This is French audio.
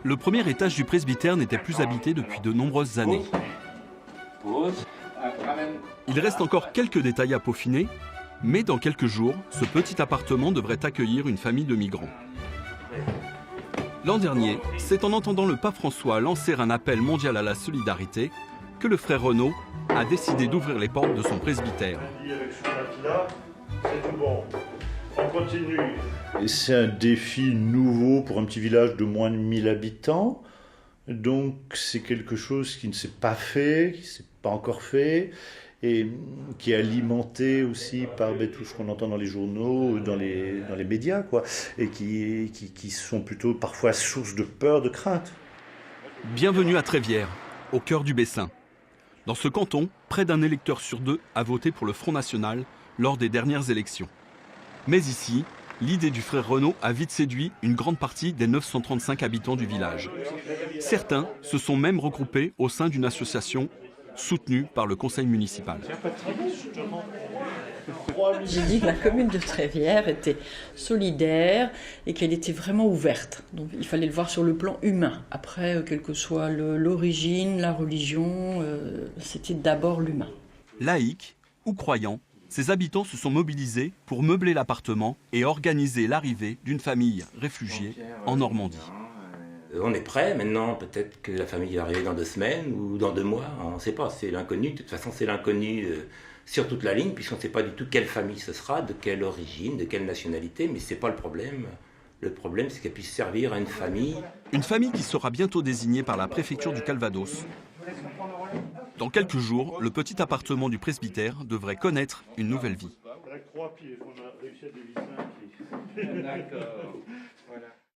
Le premier étage du presbytère n'était plus habité depuis de nombreuses années. Il reste encore quelques détails à peaufiner, mais dans quelques jours, ce petit appartement devrait accueillir une famille de migrants. L'an dernier, c'est en entendant le pape François lancer un appel mondial à la solidarité que le frère Renaud a décidé d'ouvrir les portes de son presbytère. C'est tout bon. On continue. Et c'est un défi nouveau pour un petit village de moins de 1000 habitants. Donc c'est quelque chose qui ne s'est pas fait, qui ne s'est pas encore fait, et qui est alimenté aussi par tout ce qu'on entend dans les journaux, dans les médias, quoi, et qui sont plutôt parfois source de peur, de crainte. Bienvenue à Trévières, au cœur du Bessin. Dans ce canton, près d'un électeur sur deux a voté pour le Front National lors des dernières élections. Mais ici, l'idée du frère Renaud a vite séduit une grande partie des 935 habitants du village. Certains se sont même regroupés au sein d'une association soutenue par le conseil municipal. J'ai dit que la commune de Trévières était solidaire et qu'elle était vraiment ouverte. Donc il fallait le voir sur le plan humain. Après, quelle que soit l'origine, la religion, c'était d'abord l'humain. Laïcs ou croyants, ces habitants se sont mobilisés pour meubler l'appartement et organiser l'arrivée d'une famille réfugiée en Normandie. On est prêt maintenant, peut-être que la famille va arriver dans 2 semaines ou dans 2 mois, on ne sait pas, c'est l'inconnu. De toute façon, c'est l'inconnu sur toute la ligne, puisqu'on ne sait pas du tout quelle famille ce sera, de quelle origine, de quelle nationalité, mais ce n'est pas le problème. Le problème, c'est qu'elle puisse servir à une famille. Une famille qui sera bientôt désignée par la préfecture du Calvados. Dans quelques jours, le petit appartement du presbytère devrait connaître une nouvelle vie. Avec 3 pieds, on a réussi à dévisser un pied. D'accord.